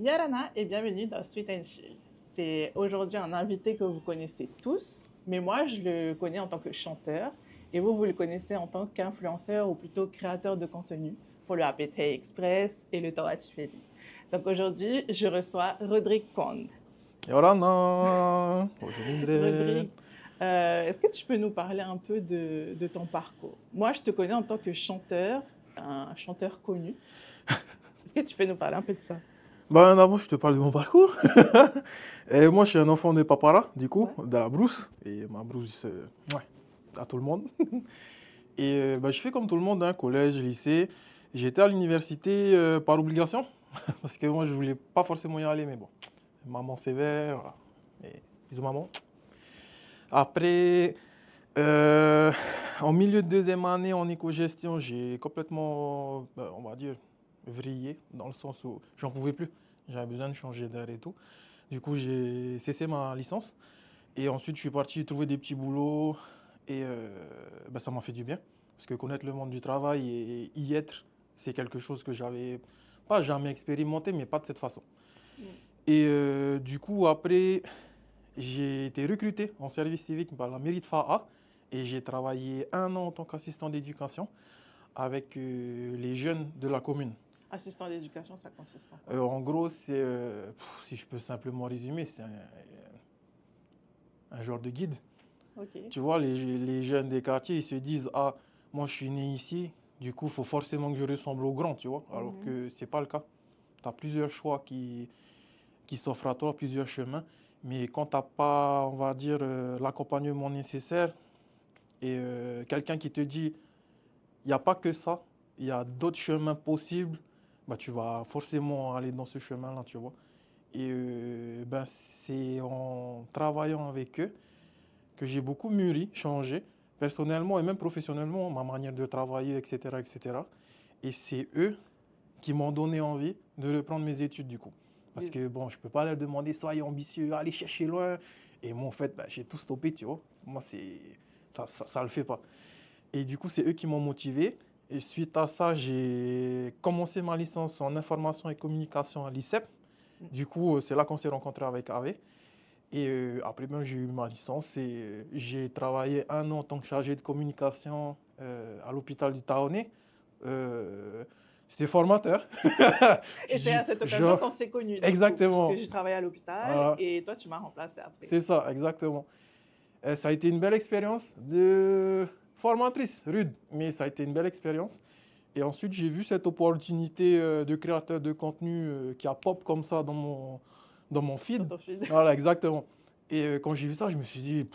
Yarana et bienvenue dans Sweet and Chill. C'est aujourd'hui un invité que vous connaissez tous, mais moi je le connais en tant que chanteur et vous le connaissez en tant qu'influenceur ou plutôt créateur de contenu pour le Happy Express et le Torah Tifedi. Donc aujourd'hui, je reçois Rodrigue Kong. Yorana, bonjour Mildred. Rodrigue, est-ce que tu peux nous parler un peu de ton parcours? Moi, je te connais en tant que chanteur, un chanteur connu. Est-ce que tu peux nous parler un peu de ça? Ben d'abord, je te parle de mon parcours. Et moi, je suis un enfant de Papara, du coup, Ouais. de la brousse. Et ma brousse, ouais, à tout le monde. Et ben, je fais comme tout le monde, hein, collège, lycée. J'étais à l'université par obligation, parce que moi, je voulais pas forcément y aller, mais bon, maman sévère, voilà. Et bisous maman. Après, euh, en milieu de deuxième année en éco-gestion, j'ai complètement, on va dire, vrillé, dans le sens où j'en pouvais plus. J'avais besoin de changer d'air et tout. Du coup, j'ai cessé ma licence. Et ensuite, je suis parti trouver des petits boulots. Et ben, ça m'a fait du bien. Parce que connaître le monde du travail et y être, c'est quelque chose que j'avais pas jamais expérimenté, mais pas de cette façon. Mm. Et du coup, après, j'ai été recruté en service civique par la mairie de Fa'a et j'ai travaillé un an en tant qu'assistant d'éducation avec les jeunes de la commune. Assistant d'éducation, ça consiste en quoi? En gros, c'est, si je peux simplement résumer, c'est un genre de guide. Ok. Tu vois, les jeunes des quartiers, ils se disent, ah, moi je suis né ici, du coup, il faut forcément que je ressemble aux grands, tu vois, alors Mhm. que c'est pas le cas. Tu as plusieurs choix qui s'offrent à toi, plusieurs chemins, mais quand tu n'as pas, on va dire, l'accompagnement nécessaire, et quelqu'un qui te dit, il n'y a pas que ça, il y a d'autres chemins possibles, bah, tu vas forcément aller dans ce chemin-là, tu vois. Et ben, c'est en travaillant avec eux que j'ai beaucoup mûri, changé, personnellement et même professionnellement, ma manière de travailler, etc. etc. Et cetera. Et c'est eux qui m'ont donné envie de reprendre mes études, du coup. Parce Des- que, bon, je ne peux pas leur demander, soyez ambitieux, allez chercher loin. Et moi, en fait, bah, j'ai tout stoppé, tu vois. Moi, ça le fait pas. Et du coup, c'est eux qui m'ont motivé. Et suite à ça, j'ai commencé ma licence en information et communication à l'ICEP. Du coup, c'est là qu'on s'est rencontré avec Ave. Et après, ben, j'ai eu ma licence et j'ai travaillé un an en tant que chargé de communication à l'hôpital du Taonnet. Euh, C'était formateur. Et c'est à cette occasion Genre, qu'on s'est connus, du coup, parce que exactement. je travaillais à l'hôpital Voilà. et toi, tu m'as remplacé après. C'est ça, exactement. Ça a été une belle expérience de formatrice, rude, mais ça a été une belle expérience. Et ensuite, j'ai vu cette opportunité de créateur de contenu qui a pop comme ça dans mon Dans feed. ton fil. Voilà, exactement. Et quand j'ai vu ça, je me suis dit,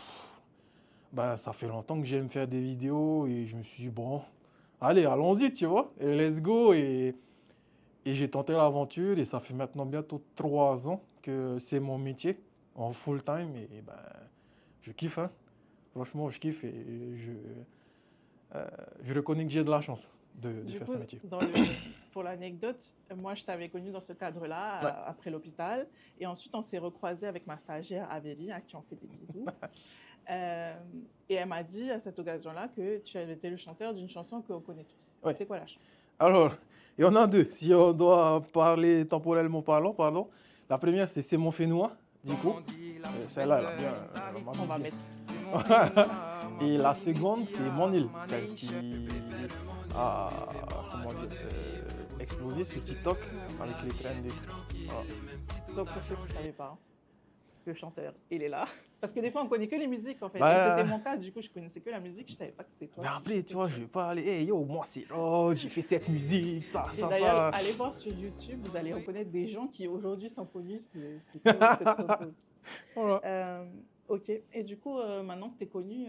ben, ça fait longtemps que j'aime faire des vidéos et je me suis dit, bon, allez, allons-y, tu vois, et let's go. Et j'ai tenté l'aventure et ça fait maintenant bientôt 3 ans que c'est mon métier en full time et ben, je kiffe, hein. Franchement, je kiffe et je reconnais que j'ai de la chance de Du faire coup, ce métier. pour l'anecdote, moi, je t'avais connu dans ce Ouais. cadre-là, après l'hôpital. Et ensuite, on s'est recroisés avec ma stagiaire Avélie, à qui on fait des bisous. Euh, et elle m'a dit à cette occasion-là que tu avais été le chanteur d'une chanson qu'on connaît tous. Ouais. C'est quoi la chanson? Alors, il y en a deux. Si on doit parler temporellement parlant, pardon. La première, c'est mon Fénois, du coup. Celle-là, elle a bien, elle m'a On mis va bien. mettre. Et la seconde, c'est Mon île, celle qui a, comment dire, explosé sur TikTok Ouais. avec les trends et tout. Voilà. Donc, pour ceux qui ne savaient pas, hein, le chanteur, il est là. Parce que des fois, on connaît que les musiques, en fait. Et c'était Bah, mon cas, du coup, je connaissais que la musique. Je ne savais pas que c'était toi mais qui après, tu chantais vois, tout je seul. vais pas aller, hey yo, moi c'est oh, j'ai fait cette musique, ça, Et ça, d'ailleurs, ça. allez voir sur YouTube, vous allez reconnaître des gens qui aujourd'hui sont connus. C'est trop cool. Voilà. Euh, ok. Et du coup, maintenant que tu es connu,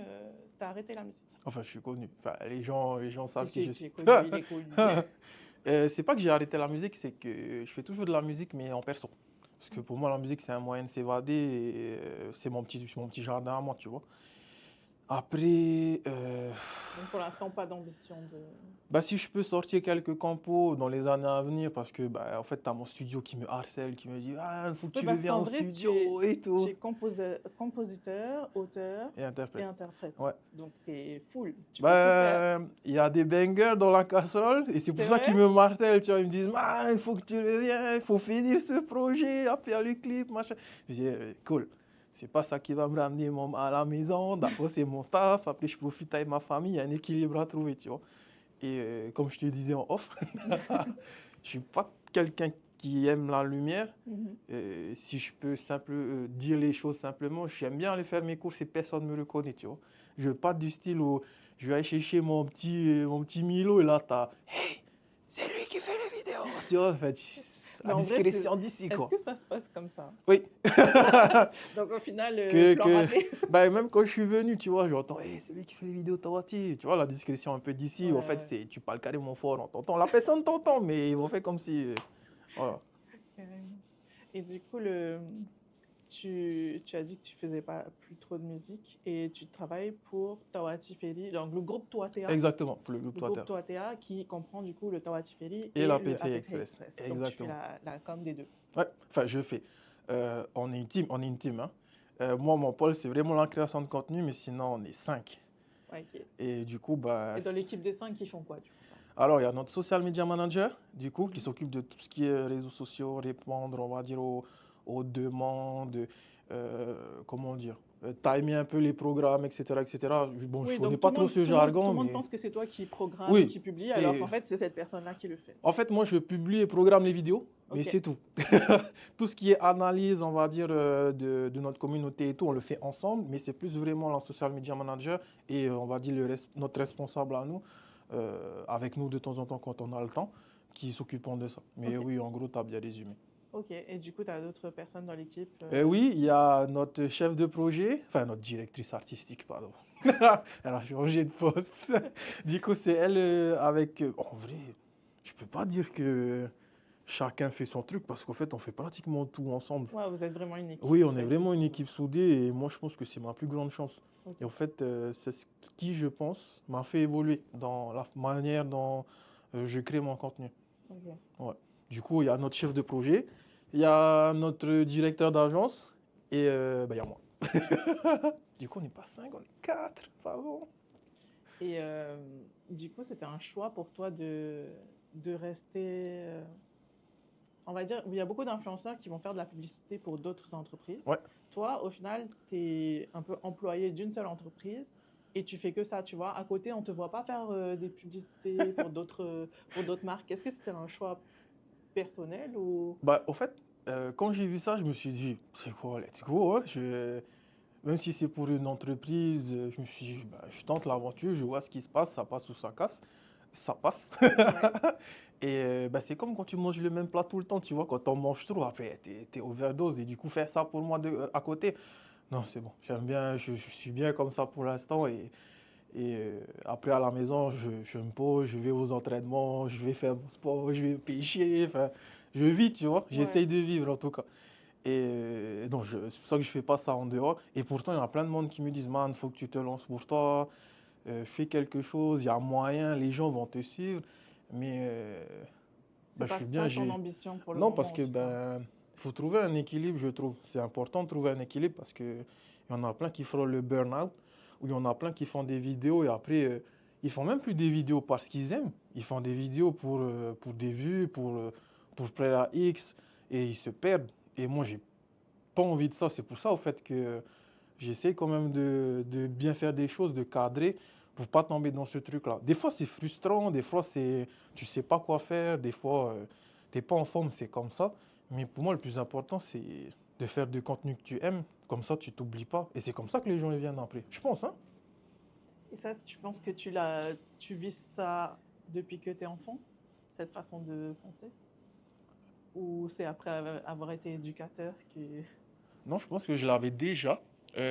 tu as arrêté la musique. Enfin, je suis connu. Enfin, les gens Si, savent qui si, je tu suis. es connu, il est connu. C'est pas que j'ai arrêté la musique, c'est que je fais toujours de la musique, mais en perso. Parce que Ok. pour moi, la musique, c'est un moyen de s'évader et c'est mon petit jardin à moi, tu vois. Après, Donc pour l'instant, pas d'ambition de... bah, si je peux sortir quelques compos dans les années à venir, parce que bah, en fait, tu as mon studio qui me harcèle, qui me dit ah, il faut que Oui, tu parce reviennes qu'en au vrai, studio et tu tout. es compositeur, auteur Et et interprète. interprète. Ouais. Donc tu es full, tu peux tout faire. Bah, il y a des bangers dans la casserole et c'est pour C'est ça qu'ils vrai? me martèlent, tu vois. Ils me disent, man, il faut que tu reviennes, il faut finir ce projet, à faire le clip, machin. Je dis, cool, c'est pas ça qui va me ramener à la maison. D'accord, c'est mon taf. Après, je profite avec ma famille, il y a un équilibre à trouver, tu vois. Et comme je te disais en off, je suis pas quelqu'un qui aime la lumière. Mhm. Si je peux dire les choses simplement, j'aime bien aller faire mes courses et personne ne me reconnaît, tu vois. Je veux pas du style où je vais aller chercher mon petit Milo et là, t'as hey, c'est lui qui fait les vidéos, tu vois. En fait, Mais la en vrai, discrétion d'ici, est-ce quoi. que ça se passe comme ça? Oui. Donc au final, que, plan que, raté. bah, même quand je suis venu, tu vois, j'entends, hey, c'est lui qui fait les vidéos, Tawati. Tu vois, la discrétion un peu d'ici, en fait, Ouais, tu parles carrément fort, on t'entend. La personne t'entend, mais ils vont faire comme si. Voilà. carrément. Et du coup, tu as dit que tu faisais pas plus trop de musique et tu travailles pour Tawati Feri, donc le groupe Toatea. Exactement, pour le groupe Le groupe Twitter. Toatea qui comprend du coup le Tawati Feri Et et la le PTI APT Express. Express. Donc tu fais Exactement. la com des deux. Ouais, enfin, je fais. On est une team, hein. Moi, mon pôle, c'est vraiment la création de contenu, mais sinon, on est 5. Ouais, ok. Et du coup, bah, Et dans l'équipe de 5, ils font quoi du coup? alors, il y a notre social media manager, du coup, qui Mhm. s'occupe de tout ce qui est réseaux sociaux, répondre, on va dire, aux demandes, comment dire, timer un peu les programmes, etc., etc. Bon, je Oui, connais donc pas trop ce tout jargon, le monde mais pense que c'est toi qui programme, oui. qui publie, alors Et qu'en fait, c'est cette personne-là qui le fait. en fait, moi, je publie et programme les vidéos, mais Ok, c'est tout. Tout ce qui est analyse, on va dire, de notre communauté et tout, on le fait ensemble, mais c'est plus vraiment la social media manager et on va dire notre responsable à nous, avec nous de temps en temps quand on a le temps, qui s'occupent de ça. Mais ok, oui, en gros, tu as bien résumé. ok. Et du coup, tu as d'autres personnes dans l'équipe. Et oui, il y a notre chef de projet, enfin notre directrice artistique, pardon. Elle a changé de poste. Du coup, c'est elle avec... en vrai, je peux pas dire que chacun fait son truc parce qu'en fait, on fait pratiquement tout ensemble. Ouais, vous êtes vraiment une équipe, Oui, vous on est faites tout vraiment une ensemble. équipe soudée et moi, je pense que c'est ma plus grande chance. Ok, Et en fait, c'est ce qui, je pense, m'a fait évoluer dans la manière dont je crée mon contenu. ok. Ouais. Du coup, il y a notre chef de projet, il y a notre directeur d'agence et bah, il y a moi. Du coup, on n'est pas 5, on est 4, pardon. Et du coup, c'était un choix pour toi de rester. On va dire, il y a beaucoup d'influenceurs qui vont faire de la publicité pour d'autres entreprises. Ouais. Toi, au final, tu es un peu employé d'une seule entreprise et tu fais que ça, tu vois. À côté, on ne te voit pas faire des publicités pour d'autres marques. Est-ce que c'était un choix personnel ou... Bah, au fait, quand j'ai vu ça, je me suis dit, c'est quoi, let's go, hein, même si c'est pour une entreprise, je me suis dit, bah, je tente l'aventure, je vois ce qui se passe, ça passe ou ça casse. Ça passe. Ouais, Et bah, c'est comme quand tu manges le même plat tout le temps, tu vois, quand on mange trop, après, t'es overdose. Et du coup, faire ça pour moi à côté, non, c'est bon. J'aime bien, je suis bien comme ça pour l'instant. Et après, à la maison, je me pose, je vais aux entraînements, je vais faire mon sport, je vais pêcher. Enfin, je vis, tu vois. ouais. J'essaye de vivre en tout cas. Et non, c'est pour ça que je fais pas ça en dehors. Et pourtant, il y a plein de monde qui me disent, man, faut que tu te lances pour toi, fais quelque chose, il y a moyen, les gens vont te suivre. Mais C'est bah, je pas suis bien, ça ton ambition pour le non, parce moment, en que tout cas. ben, faut trouver un équilibre, je trouve. C'est important de trouver un équilibre parce que il y en a plein qui font le burn-out, ou il y en a plein qui font des vidéos et après, ils font même plus des vidéos parce qu'ils aiment. Ils font des vidéos pour des vues, pour plaire à X, et ils se perdent. Et moi, j'ai pas envie de ça. C'est pour ça, au fait, que j'essaie quand même de bien faire des choses, de cadrer, pour pas tomber dans ce truc-là. Des fois, c'est frustrant, des fois, tu sais pas quoi faire, des fois, t'es pas en forme, c'est comme ça. Mais pour moi, le plus important, c'est de faire du contenu que tu aimes. Comme ça, tu t'oublies pas. Et c'est comme ça que les gens ils viennent après. Je pense, hein? Et ça, tu penses que tu vis ça depuis que tu es enfant, cette façon de penser? Ou c'est après avoir été éducateur que... Non, je pense que je l'avais déjà.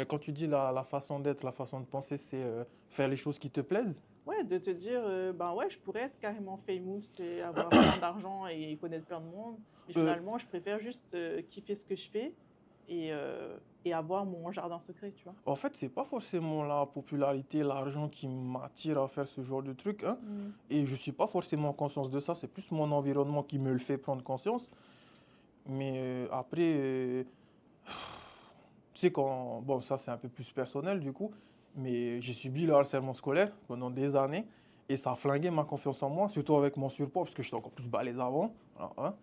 Quand tu dis la façon d'être, la façon de penser, c'est faire les choses qui te plaisent. Ouais, de te dire, ben ouais, je pourrais être carrément famous et avoir plein d'argent et connaître plein de monde, mais Euh, finalement, je préfère juste kiffer ce que je fais et avoir mon jardin secret, tu vois. En fait, c'est pas forcément la popularité, l'argent qui m'attire à faire ce genre de truc, hein. Mm. Et je suis pas forcément conscient de ça, c'est plus mon environnement qui me le fait prendre conscience. Mais après, tu sais, quand. Bon, ça, c'est un peu plus personnel du coup, mais j'ai subi le harcèlement scolaire pendant des années et ça a flingué ma confiance en moi, surtout avec mon surpoids, parce que j'étais encore plus balèze avant. Voilà, hein.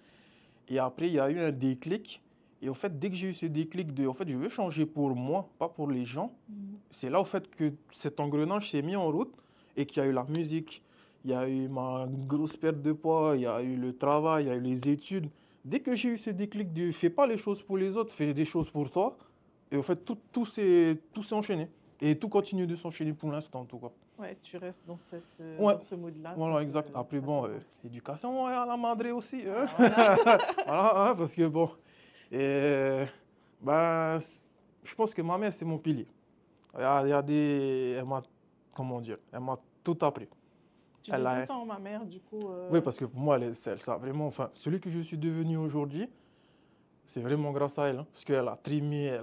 Et après, il y a eu un déclic. Et au fait, dès que j'ai eu ce déclic de, en fait, je veux changer pour moi, pas pour les gens, Mm. c'est là, au fait, que cet engrenage s'est mis en route et qu'il y a eu la musique, il y a eu ma grosse perte de poids, il y a eu le travail, il y a eu les études. Dès que j'ai eu ce déclic de fais pas les choses pour les autres, fais des choses pour toi, et au fait, tout s'est enchaîné. Et tout continue de s'enchaîner pour l'instant, en tout cas. Ouais, tu restes Ouais, dans ce mood-là, voilà, exact. Après, ça te bon, va. l'éducation, ouais, à la madré aussi, hein. Ah, voilà. Voilà, hein, parce que bon, et, ben, je pense que ma mère, c'est mon pilier. Il y a des. Elle m'a. Comment dire? Elle m'a tout appris. Tu Elle dis tout le a. temps ma mère, du coup. Oui, parce que pour moi, elle, ça vraiment. Enfin, celui que je suis devenu aujourd'hui, c'est vraiment grâce à elle, hein, parce qu'elle a trimé,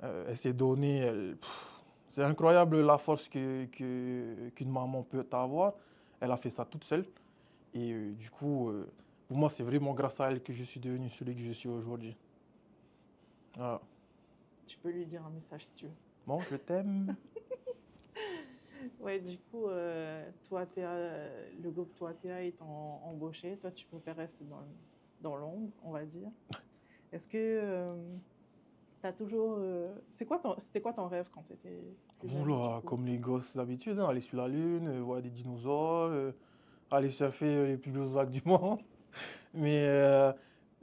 elle s'est donnée. C'est incroyable la force qu'une maman peut avoir. Elle a fait ça toute seule. Et du coup, pour moi, c'est vraiment grâce à elle que je suis devenu celui que je suis aujourd'hui. Voilà. Tu peux lui dire un message si tu veux. Bon, je t'aime. Ouais, du coup, le groupe Toitea étant embauché, toi, tu préfères rester dans l'ombre, on va dire. Est-ce que tu as toujours. C'était quoi ton rêve quand tu étais plus jeune, du Oula, coup? comme les gosses d'habitude, hein, aller sur la Lune, voir des dinosaures, aller surfer les plus grosses vagues du monde. Mais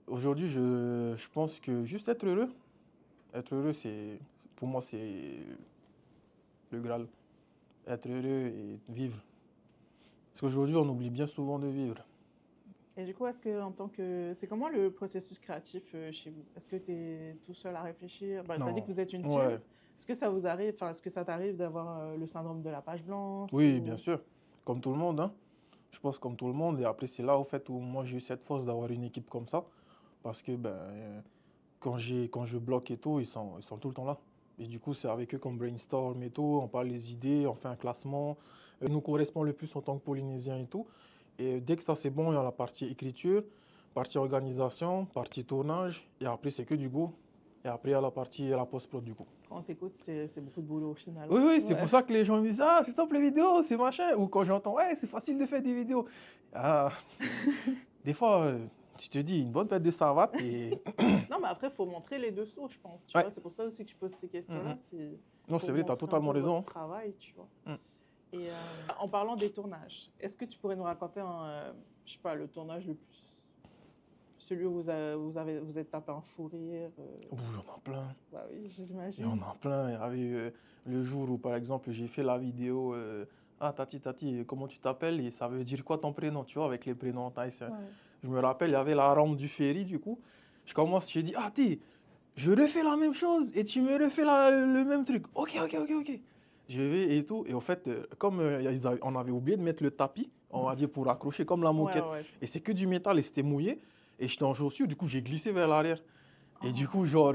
aujourd'hui, je pense que juste être heureux, pour moi, c'est le Graal. Être heureux et vivre. Parce qu'aujourd'hui, on oublie bien souvent de vivre. Et du coup, est-ce que c'est comment le processus créatif chez vous? Est-ce que tu es tout seul à réfléchir? Bah, tu as dit que Non. vous êtes une team. Ouais. Est-ce que ça vous arrive, enfin, est-ce que ça t'arrive d'avoir le syndrome de la page blanche Oui, bien ou... sûr. Comme tout le monde, hein. Je pense comme tout le monde. Et après, c'est là, au fait, où moi, j'ai eu cette force d'avoir une équipe comme ça. Parce que, ben, quand je bloque et tout, ils sont tout le temps là. Et du coup, c'est avec eux qu'on brainstorm et tout, on parle les idées, on fait un classement. Nous correspond le plus en tant que Polynésiens et tout. Et dès que ça c'est bon, il y a la partie écriture, partie organisation, partie tournage. Et après, c'est que du go. Et après, il y a la partie la post-prod du coup. Quand on t'écoute, c'est beaucoup de boulot au final. Oui, oui, c'est Ouais. pour ça que les gens me disent ah, c'est top les vidéos, c'est machin. Ou quand j'entends ouais, c'est facile de faire des vidéos. Ah, des fois, tu te dis une bonne paire de savates et. Non, mais après, il faut montrer les dessous, je pense. Tu Ouais. vois, c'est pour ça aussi que je pose ces questions-là. Mhm. C'est Non, pour c'est vrai, tu as montrer un totalement peu votre raison. travail, tu vois. Mm. Et en parlant des tournages, est-ce que tu pourrais nous raconter je sais pas, le tournage le plus, celui où vous êtes tapé un fou rire Ouh, il y en a plein. Bah oui, Il y j'imagine. en a plein. Il y avait le jour où, par exemple, j'ai fait la vidéo ah, Tati, Tati, comment tu t'appelles? Et ça veut dire quoi ton prénom? Tu vois, avec les prénoms thaïsiens. Ouais. Je me rappelle, il y avait la rampe du ferry, du coup. J'ai dit, ah, je refais la même chose et tu me refais le même truc. Ok, ok, ok, ok. Je vais et tout. Et en fait, comme on avait oublié de mettre le tapis, on va dire pour accrocher comme la Ouais, moquette. ouais. Et c'est que du métal et c'était mouillé. Et j'étais en chaussure, du coup, j'ai glissé vers l'arrière. Et du coup, Oh. genre,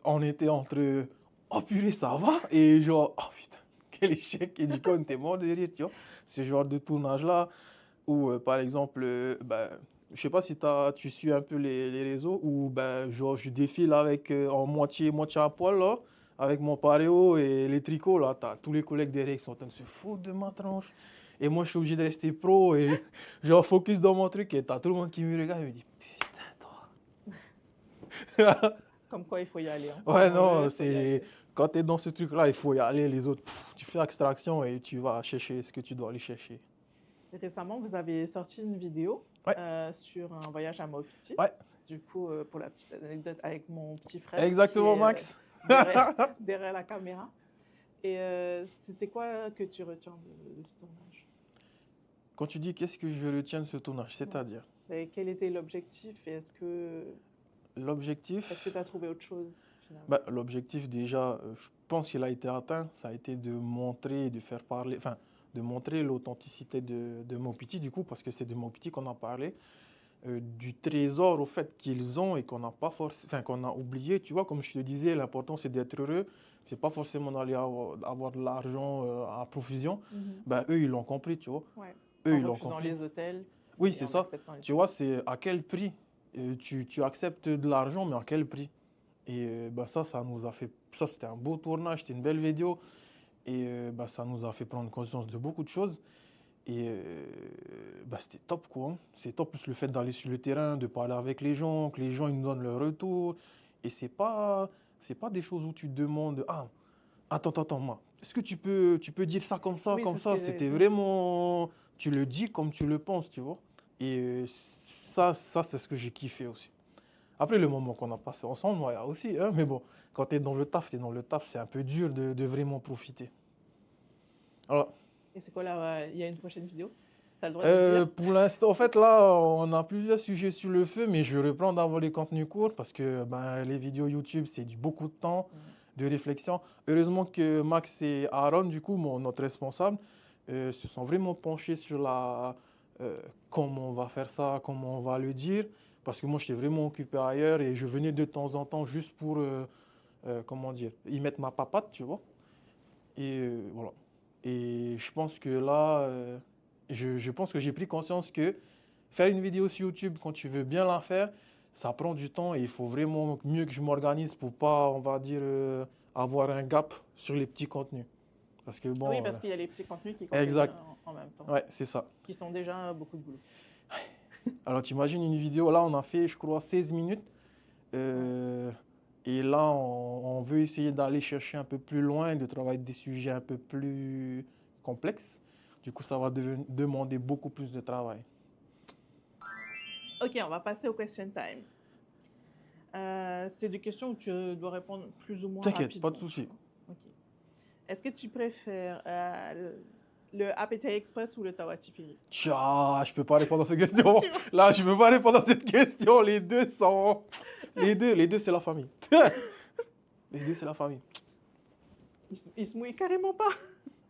on était entre oh purée, ça va? Et genre, oh putain, quel échec. Et du coup, on était mort de rire, tu vois. Ce genre de tournage-là, où par exemple, ben, je sais pas si tu suis un peu les réseaux, où ben, genre, je défile avec en moitié à poil, là, avec mon paréo et les tricots, là. T'as tous les collègues derrière qui sont en train de se foutre de ma tranche. Et moi, je suis obligé de rester pro et genre focus dans mon truc. Et t'as tout le monde qui me regarde et me dit, putain, toi. Comme quoi, il faut y aller. Hein. Si Ouais, on veut, non, il faut y c'est aller. quand tu es dans ce truc-là, il faut y aller. Les autres, tu fais extraction et tu vas chercher ce que tu dois aller chercher. Et récemment, vous avez sorti une vidéo Ouais, sur un voyage à Maupiti. ouais, Du coup, pour la petite anecdote, avec mon petit frère qui exactement, est Max. derrière la caméra. Et c'était quoi que tu retiens de ce tournage? Quand tu dis qu'est-ce que je retiens de ce tournage, c'est-à-dire Et quel était l'objectif et est-ce que l'objectif, tu as trouvé autre chose finalement? bah, l'objectif déjà, je pense qu'il a été atteint, ça a été de montrer, de faire parler, enfin, de montrer l'authenticité de Mopiti du coup, parce que c'est de Mopiti qu'on a parlé. du trésor au fait qu'ils ont et qu'on n'a pas enfin, qu'on a oublié. Tu vois, comme je te disais, l'important c'est d'être heureux. C'est pas forcément d'aller avoir de l'argent à profusion. Mhm. Ben, eux, ils l'ont compris, tu vois. Ouais. Eux, En ils l'ont refusant compris. les hôtels Oui, et c'est en ça. acceptant les Tu hôtels. vois, c'est à quel prix tu acceptes de l'argent, mais à quel prix? Et bah, ça nous a fait. Ça, c'était un beau tournage, c'était une belle vidéo. Et bah, ça nous a fait prendre conscience de beaucoup de choses. Et bah, c'était top, quoi. Hein. C'est top, plus le fait d'aller sur le terrain, de parler avec les gens, que les gens ils nous donnent leur retour. Et c'est pas des choses où tu te demandes, ah, attends, moi, est-ce que tu peux dire ça comme ça, Oui, comme c'est ce ça? que j'allais C'était dire. vraiment, tu le dis comme tu le penses, tu vois. Et ça c'est ce que j'ai kiffé aussi. Après, le moment qu'on a passé ensemble, moi, il y a aussi, hein, mais bon, quand tu es dans le taf, c'est un peu dur de vraiment profiter. Alors, Et c'est quoi là? Il y a une prochaine vidéo? T'as le droit de dire? pour l'instant, en fait, là, on a plusieurs sujets sur le feu, mais je reprends d'avoir les contenus courts parce que ben, les vidéos YouTube, c'est du beaucoup de temps, de réflexion. Heureusement que Max et Aaron, du coup, notre responsable, se sont vraiment penchés sur comment on va faire ça, comment on va le dire, parce que moi, j'étais vraiment occupé ailleurs et je venais de temps en temps juste pour, comment dire, y mettre ma papate, tu vois. Et voilà. Et je pense que là, je pense que j'ai pris conscience que faire une vidéo sur YouTube, quand tu veux bien la faire, ça prend du temps et il faut vraiment mieux que je m'organise pour pas, on va dire, avoir un gap sur les petits contenus. Parce que Oui, bon, parce qu'il y a les petits contenus qui comptent aussi exact, en même temps, ouais, c'est ça. qui sont déjà beaucoup de boulot. Alors tu imagines une vidéo, là on a fait, je crois, 16 minutes. Ouais. Et là, on veut essayer d'aller chercher un peu plus loin, de travailler des sujets un peu plus complexes. Du coup, ça va demander beaucoup plus de travail. Ok, on va passer au question time. C'est des questions où tu dois répondre plus ou moins T'inquiète, pas rapidement. de souci. Ok. Est-ce que tu préfères le Appetite Express ou le Tawatifili? Tcha, je peux pas répondre à cette question. Là, je peux pas répondre à cette question. Les deux sont... Les deux, c'est la famille. Les deux, c'est la famille. Ils se mouillent carrément pas.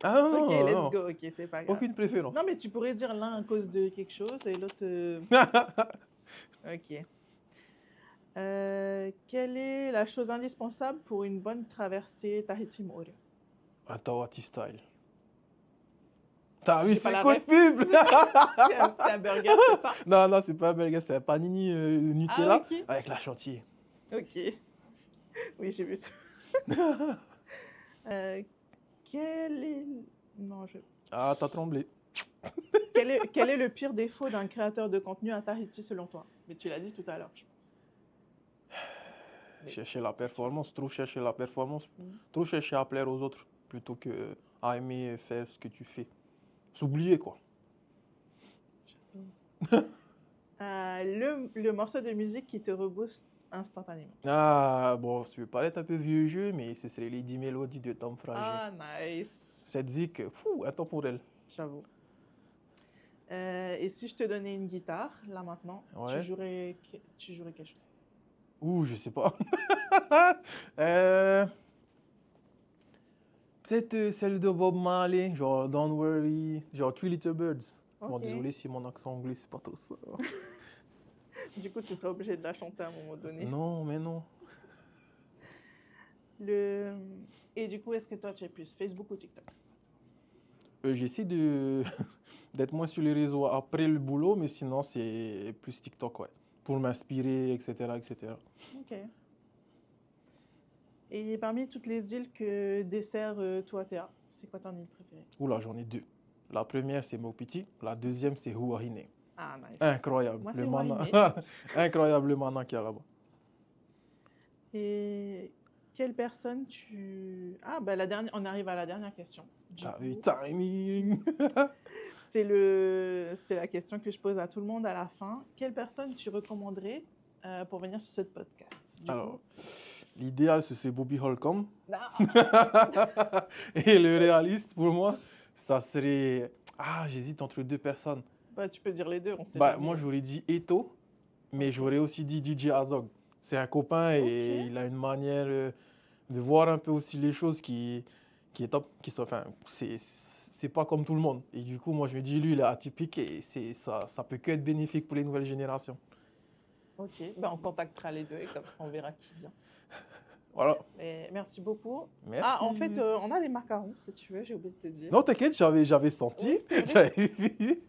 Ah non, Ok, non, let's non. go. Ok, c'est pas grave. Aucune préférence. Non, mais tu pourrais dire l'un à cause de quelque chose et l'autre. Ok. Quelle est la chose indispensable pour une bonne traversée Tahiti Maori? Un Tawati style. T'as vu, J'ai pas c'est la quoi de ref. pub? C'est un burger, c'est ça? Non, non, c'est pas un burger, c'est un panini Ah, Nutella ok. avec la chantilly. Ok. Oui, j'ai vu ça. Euh, quel est... Non, je... Ah, t'as tremblé. Quel est le pire défaut d'un créateur de contenu à Tahiti selon toi? Mais tu l'as dit tout à l'heure, je pense. Mais- Chercher la performance, trop chercher la performance, Mm. trop chercher à plaire aux autres plutôt que à aimer faire ce que tu fais. S'oublier, quoi. Le morceau de musique qui te rebooste instantanément. Ah, bon, je vais paraître un peu vieux jeu, mais ce serait les 10 mélodies de Tom Frager. Ah, nice. Cette zik, fou, intemporelle. J'avoue. Et si je te donnais une guitare, là maintenant, Ouais. tu jouerais quelle chose? Ouh, je sais pas. Peut-être celle de Bob Marley, genre Don't Worry, genre Three Little Birds. Bon, Ok. désolé si mon accent anglais, c'est pas trop ça. Du coup, tu serais obligé de la chanter à un moment donné. Non, mais non. Et du coup, est-ce que toi, tu es plus Facebook ou TikTok? J'essaie d'être moins sur les réseaux après le boulot, mais sinon, c'est plus TikTok, ouais. Pour m'inspirer, etc., etc. Ok. Et parmi toutes les îles que dessert Tuatea, c'est quoi ton île préférée? Oula, j'en ai deux. La première, c'est Maupiti. La deuxième, c'est Huahine. Ah, nice. Incroyable. Moi, Le c'est mana. Wahine. Incroyable le mana qu'il y a là-bas. Et quelle personne tu... Ah, bah, on arrive à la dernière question. Du T'as vu, coup, timing. c'est la question que je pose à tout le monde à la fin. Quelle personne tu recommanderais pour venir sur ce podcast? Alors, l'idéal, c'est Bobby Holcomb. Non. Et le réaliste, pour moi, ça serait... Ah, j'hésite entre deux personnes. Bah, tu peux dire les deux, on sait Bah, jamais. moi, j'aurais dit Eto, mais Ok. j'aurais aussi dit DJ Azog. C'est un copain et Ok. il a une manière de voir un peu aussi les choses qui est top. Enfin, c'est c'est pas comme tout le monde. Et du coup, moi, je me dis, lui, il est atypique et ça peut que être bénéfique pour les nouvelles générations. Ok, ben, on contactera les deux et comme ça, on verra qui vient. Voilà. Mais merci beaucoup. Ah, Merci. en fait, on a des macarons, si tu veux, j'ai oublié de te dire. Non, t'inquiète, j'avais senti, Oui, c'est vrai. j'avais vu.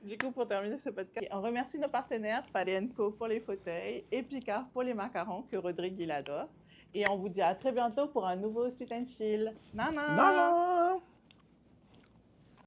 Du coup, pour terminer ce podcast, on remercie nos partenaires, Falienco pour les fauteuils et Picard pour les macarons que Rodrigue il adore. Et on vous dit à très bientôt pour un nouveau Sweet and Chill. Nana! Nana!